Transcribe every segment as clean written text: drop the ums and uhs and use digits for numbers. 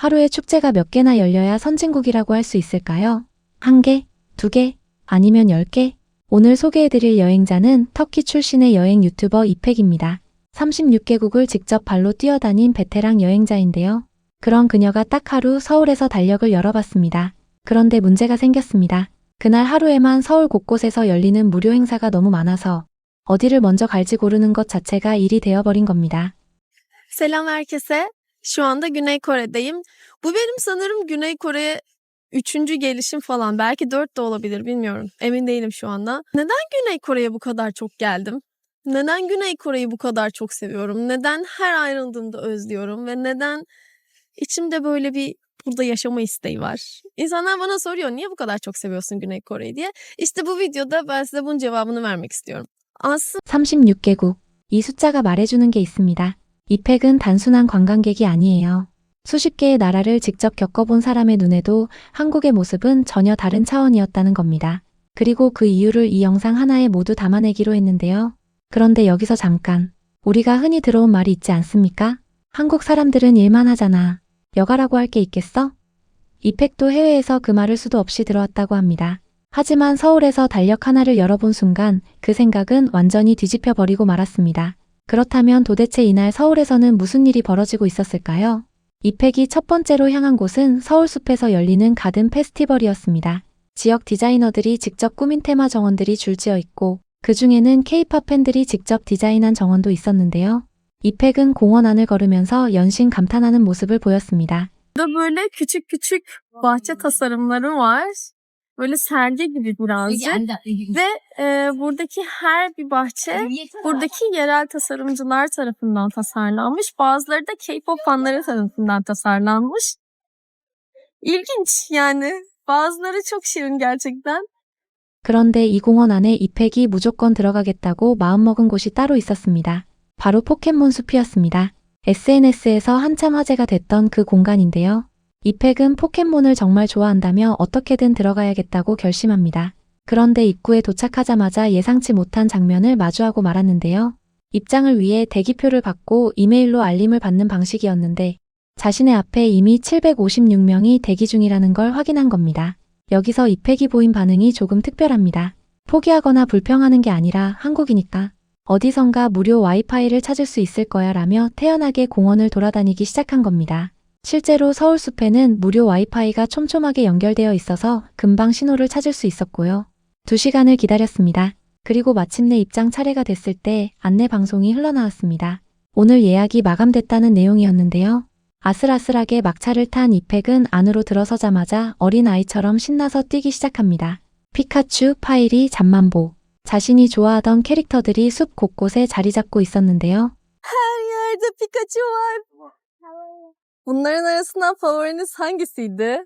하루에 축제가 몇 개나 열려야 선진국이라고 할 수 있을까요? 한 개? 두 개? 아니면 10개? 오늘 소개해드릴 여행자는 터키 출신의 여행 유튜버 이팩입니다. 36개국을 직접 발로 뛰어다닌 베테랑 여행자인데요. 그런 그녀가 딱 하루 서울에서 달력을 열어봤습니다. 그런데 문제가 생겼습니다. 그날 하루에만 서울 곳곳에서 열리는 무료 행사가 너무 많아서 어디를 먼저 갈지 고르는 것 자체가 일이 되어버린 겁니다. Selam herkese. Şu anda Güney Kore'deyim. Bu benim sanırım Güney Kore'ye 3. gelişim falan. Belki 4 de olabilir bilmiyorum. Emin değilim şu anda. Neden Güney Kore'ye bu kadar çok geldim? Neden Güney Kore'yi bu kadar çok seviyorum? Neden her ayrıldığımda özlüyorum? Ve neden içimde böyle bir burada yaşama isteği var? İnsanlar bana soruyor niye bu kadar çok seviyorsun Güney Kore'yi diye. İşte bu videoda ben size bunun cevabını vermek istiyorum. Aslında 36개국. 이 숫자가 말해주는 게 있습니다. 이팩은 단순한 관광객이 아니에요. 수십 개의 나라를 직접 겪어본 사람의 눈에도 한국의 모습은 전혀 다른 차원이었다는 겁니다. 그리고 그 이유를 이 영상 하나에 모두 담아내기로 했는데요. 그런데 여기서 잠깐. 우리가 흔히 들어온 말이 있지 않습니까? 한국 사람들은 일만 하잖아. 여가라고 할 게 있겠어? 이팩도 해외에서 그 말을 수도 없이 들어왔다고 합니다. 하지만 서울에서 달력 하나를 열어본 순간 그 생각은 완전히 뒤집혀 버리고 말았습니다. 그렇다면 도대체 이날 서울에서는 무슨 일이 벌어지고 있었을까요? 이팩이 첫 번째로 향한 곳은 서울숲에서 열리는 가든 페스티벌이었습니다. 지역 디자이너들이 직접 꾸민 테마 정원들이 줄지어 있고 그 중에는 K-팝 팬들이 직접 디자인한 정원도 있었는데요. 이팩은 공원 안을 걸으면서 연신 감탄하는 모습을 보였습니다. burada böyle küçük küçük bahçe tasarımları var. Böyle sergi gibi birazcık. Ve buradaki her bir bahçe buradaki yerel tasarımcılar tarafından tasarlanmış. Bazıları da K-pop fanları tarafından tasarlanmış. İlginç yani. Bazıları çok şirin gerçekten. 그런데 이 공원 안에 이팩이 무조건 들어가겠다고 마음먹은 곳이 따로 있었습니다. 바로 포켓몬 숲이었습니다. SNS에서 한참 화제가 됐던 그 공간인데요. 이팩은 포켓몬을 정말 좋아한다며 어떻게든 들어가야겠다고 결심합니다. 그런데 입구에 도착하자마자 예상치 못한 장면을 마주하고 말았는데요. 입장을 위해 대기표를 받고 이메일로 알림을 받는 방식이었는데 자신의 앞에 이미 756명이 대기 중이라는 걸 확인한 겁니다. 여기서 이팩이 보인 반응이 조금 특별합니다. 포기하거나 불평하는 게 아니라 한국이니까 어디선가 무료 와이파이를 찾을 수 있을 거야 라며 태연하게 공원을 돌아다니기 시작한 겁니다. 실제로 서울숲에는 무료 와이파이가 촘촘하게 연결되어 있어서 금방 신호를 찾을 수 있었고요. 2시간을 기다렸습니다. 그리고 마침내 입장 차례가 됐을 때 안내 방송이 흘러나왔습니다. 오늘 예약이 마감됐다는 내용이었는데요. 아슬아슬하게 막차를 탄 이팩은 안으로 들어서자마자 어린아이처럼 신나서 뛰기 시작합니다. 피카츄, 파이리, 잠만보. 자신이 좋아하던 캐릭터들이 숲 곳곳에 자리 잡고 있었는데요. Her yerde Pikachu var. Bunların arasından favoriniz hangisiydi?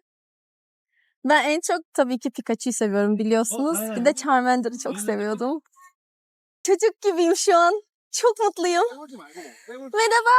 Ben en çok tabii ki Pikachu'yu seviyorum biliyorsunuz. Bir de Charmander'ı çok seviyordum. Çocuk gibiyim şu an. Çok mutluyum. Merhaba.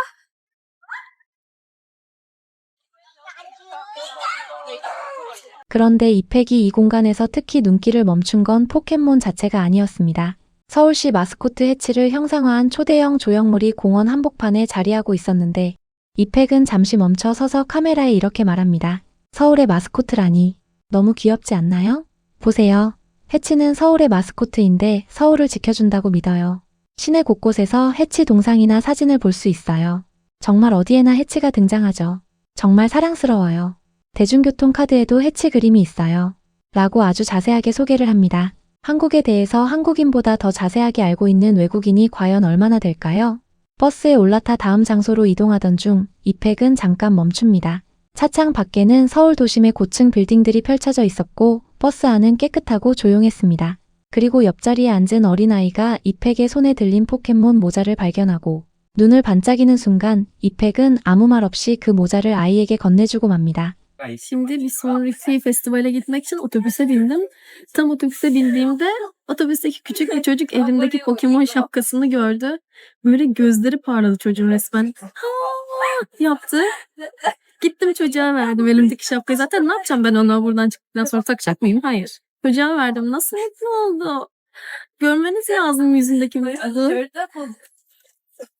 그런데 이팩이 이 공간에서 특히 눈길을 멈춘 건 포켓몬 자체가 아니었습니다. 서울시 마스코트 해치를 형상화한 초대형 조형물이 공원 한복판에 자리하고 있었는데 이팩은 잠시 멈춰 서서 카메라에 이렇게 말합니다. 서울의 마스코트라니 너무 귀엽지 않나요? 보세요. 해치는 서울의 마스코트인데 서울을 지켜준다고 믿어요. 시내 곳곳에서 해치 동상이나 사진을 볼 수 있어요. 정말 어디에나 해치가 등장하죠. 정말 사랑스러워요. 대중교통 카드에도 해치 그림이 있어요. 라고 아주 자세하게 소개를 합니다. 한국에 대해서 한국인보다 더 자세하게 알고 있는 외국인이 과연 얼마나 될까요? 버스에 올라타 다음 장소로 이동하던 중 이팩은 잠깐 멈춥니다. 차창 밖에는 서울 도심의 고층 빌딩들이 펼쳐져 있었고 버스 안은 깨끗하고 조용했습니다. 그리고 옆자리에 앉은 어린아이가 이팩의 손에 들린 포켓몬 모자를 발견하고 눈을 반짝이는 순간 이팩은 아무 말 없이 그 모자를 아이에게 건네주고 맙니다. Şimdi bir sonraki festivale gitmek için otobüse bindim. Tam otobüse bindiğimde otobüsteki küçük bir çocuk elindeki Pokemon şapkasını gördü. Böyle gözleri parladı çocuğun resmen. "Aa!" yaptı. Gittim çocuğa verdim elimdeki şapkayı. Zaten ne yapacağım ben ona buradan çıktıktan sonra takacak mıyım? Hayır. Çocuğa verdim. Nasıl mutlu oldu? Görmeniz lazım yüzündeki mutluluğu.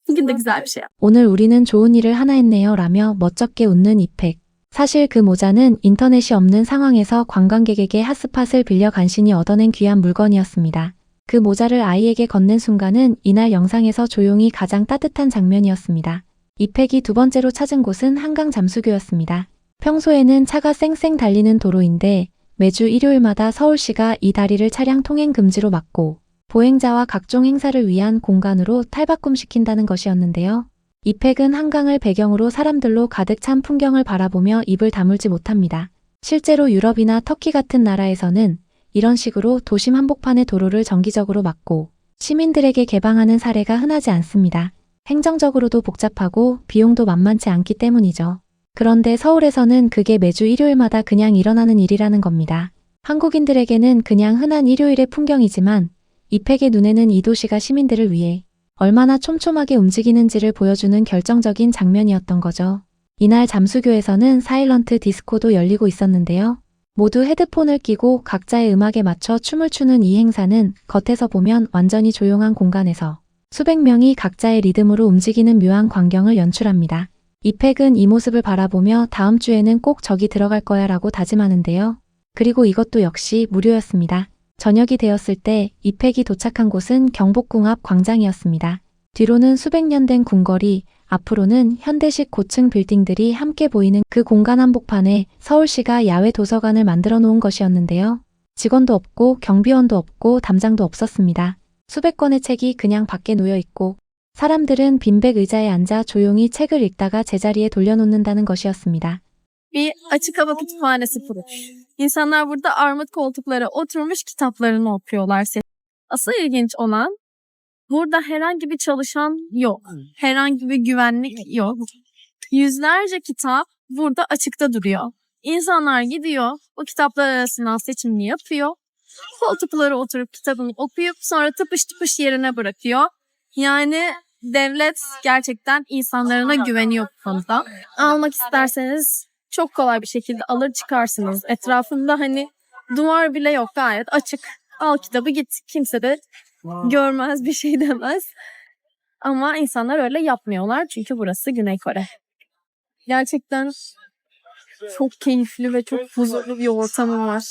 Bugün de güzel bir şey yaptım. 오늘 우리는 좋은 일을 하나 했네요 라며 멋쩍게 웃는 이팩. 사실 그 모자는 인터넷이 없는 상황에서 관광객에게 핫스팟을 빌려 간신히 얻어낸 귀한 물건이었습니다. 그 모자를 아이에게 건넨 순간은 이날 영상에서 조용히 가장 따뜻한 장면이었습니다. 이팩이 두 번째로 찾은 곳은 한강 잠수교였습니다. 평소에는 차가 쌩쌩 달리는 도로인데 매주 일요일마다 서울시가 이 다리를 차량 통행 금지로 막고 보행자와 각종 행사를 위한 공간으로 탈바꿈시킨다는 것이었는데요. 이팩은 한강을 배경으로 사람들로 가득 찬 풍경을 바라보며 입을 다물지 못합니다. 실제로 유럽이나 터키 같은 나라에서는 이런 식으로 도심 한복판의 도로를 정기적으로 막고 시민들에게 개방하는 사례가 흔하지 않습니다. 행정적으로도 복잡하고 비용도 만만치 않기 때문이죠. 그런데 서울에서는 그게 매주 일요일마다 그냥 일어나는 일이라는 겁니다. 한국인들에게는 그냥 흔한 일요일의 풍경이지만 이팩의 눈에는 이 도시가 시민들을 위해 얼마나 촘촘하게 움직이는지를 보여주는 결정적인 장면이었던 거죠. 이날 잠수교에서는 사일런트 디스코도 열리고 있었는데요. 모두 헤드폰을 끼고 각자의 음악에 맞춰 춤을 추는 이 행사는 겉에서 보면 완전히 조용한 공간에서 수백 명이 각자의 리듬으로 움직이는 묘한 광경을 연출합니다. 이팩은 이 모습을 바라보며 다음 주에는 꼭 저기 들어갈 거야 라고 다짐하는데요. 그리고 이것도 역시 무료였습니다. 저녁이 되었을 때 이팩이 도착한 곳은 경복궁 앞 광장이었습니다. 뒤로는 수백 년 된 궁궐이, 앞으로는 현대식 고층 빌딩들이 함께 보이는 그 공간 한복판에 서울시가 야외 도서관을 만들어 놓은 것이었는데요. 직원도 없고 경비원도 없고 담장도 없었습니다. 수백 권의 책이 그냥 밖에 놓여 있고 사람들은 빈백 의자에 앉아 조용히 책을 읽다가 제자리에 돌려놓는다는 것이었습니다. Bir açık hava kütüphanesi kurmuş. İnsanlar burada armut koltuklara oturmuş kitaplarını okuyorlar. Asıl ilginç olan burada herhangi bir çalışan yok. Herhangi bir güvenlik yok. Yüzlerce kitap burada açıkta duruyor. İnsanlar gidiyor, o kitaplar arasından seçimini yapıyor. Koltuklara oturup kitabını okuyup sonra tıpış tıpış yerine bırakıyor. Yani devlet gerçekten insanlarına güveniyor bu konuda. Almak isterseniz çok kolay bir şekilde alır çıkarsınız. Etrafında hani duvar bile yok, gayet açık. Al kitabı git. Kimse de görmez, bir şey demez. Ama insanlar öyle yapmıyorlar çünkü burası Güney Kore. Gerçekten çok keyifli ve çok huzurlu bir ortamı var.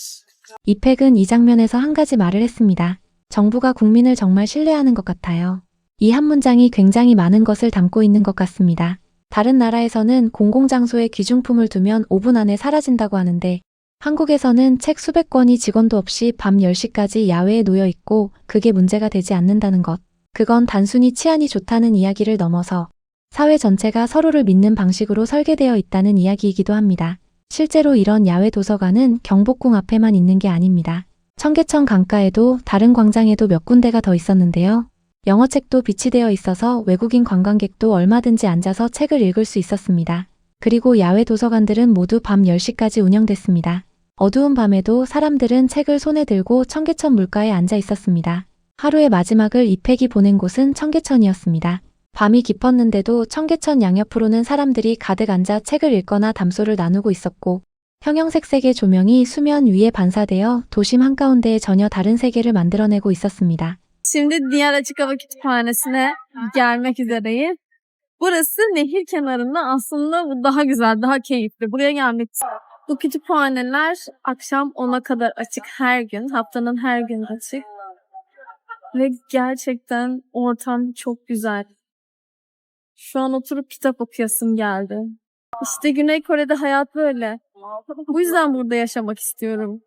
이팩은 이 장면에서 한 가지 말을 했습니다. 정부가 국민을 정말 신뢰하는 것 같아요. 이 한 문장이 굉장히 많은 것을 담고 있는 것 같습니다. 다른 나라에서는 공공장소에 귀중품을 두면 5분 안에 사라진다고 하는데 한국에서는 책 수백 권이 직원도 없이 밤 10시까지 야외에 놓여 있고 그게 문제가 되지 않는다는 것. 그건 단순히 치안이 좋다는 이야기를 넘어서 사회 전체가 서로를 믿는 방식으로 설계되어 있다는 이야기이기도 합니다. 실제로 이런 야외 도서관은 경복궁 앞에만 있는 게 아닙니다. 청계천 강가에도 다른 광장에도 몇 군데가 더 있었는데요. 영어책도 비치되어 있어서 외국인 관광객도 얼마든지 앉아서 책을 읽을 수 있었습니다. 그리고 야외 도서관들은 모두 밤 10시까지 운영됐습니다. 어두운 밤에도 사람들은 책을 손에 들고 청계천 물가에 앉아 있었습니다. 하루의 마지막을 이팩이 보낸 곳은 청계천이었습니다. 밤이 깊었는데도 청계천 양옆으로는 사람들이 가득 앉아 책을 읽거나 담소를 나누고 있었고 형형색색의 조명이 수면 위에 반사되어 도심 한가운데에 전혀 다른 세계를 만들어내고 있었습니다. Şimdi diğer açık hava kütüphanesine gelmek üzereyim. Burası nehir kenarında, aslında bu daha güzel, daha keyifli. Buraya gelmek istiyorum. Bu kütüphaneler akşam 10'a kadar açık her gün. Haftanın her gün açık. Ve gerçekten ortam çok güzel. Şu an oturup kitap okuyasım geldi. İşte Güney Kore'de hayat böyle. Bu yüzden burada yaşamak istiyorum.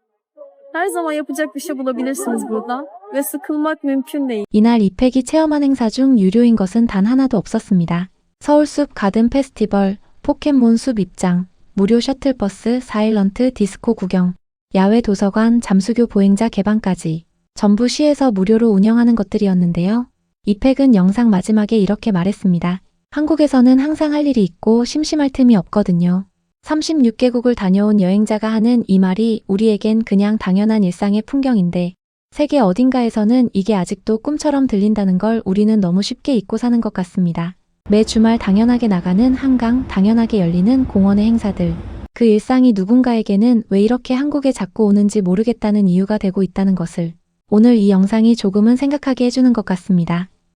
Her zaman yapacak bir şey bulabilirsiniz burada. 왜 sıkılmak mümkün değil. 이날 이팩이 체험한 행사 중 유료인 것은 단 하나도 없었습니다. 서울숲 가든 페스티벌, 포켓몬 숲 입장, 무료 셔틀버스, 사일런트 디스코 구경, 야외 도서관, 잠수교 보행자 개방까지 전부 시에서 무료로 운영하는 것들이었는데요. 이팩은 영상 마지막에 이렇게 말했습니다. 한국에서는 항상 할 일이 있고 심심할 틈이 없거든요. 36개국을 다녀온 여행자가 하는 이 말이 우리에겐 그냥 당연한 일상의 풍경인데 세계 어딘가에서는 이게 아직도 꿈처럼 들린다는 걸 우리는 너무 쉽게 잊고 사는 것 같습니다. 매 주말 당연하게 나가는 한강, 당연하게 열리는 공원의 행사들. 그 일상이 누군가에게는 왜 이렇게 한국에 자꾸 오는지 모르겠다는 이유가 되고 있다는 것을 오늘 이 영상이 조금은 생각하게 해주는 것 같습니다.